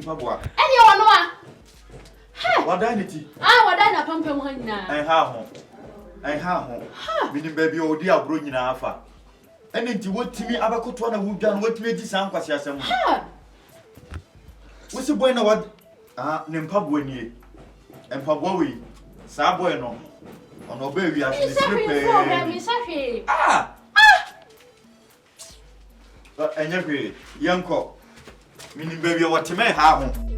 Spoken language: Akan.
Pabwa. Any one one. What dignity? What I pump him and how? And how? Meaning baby, oh dear, bringing alpha. And into what Timmy Abacotwana would done what made this uncle say some. What's the boy know what? Nimpabwini and Pabwawi, Sabueno. On obey, we are sleeping. And every young cock. Meaning baby, what you may have.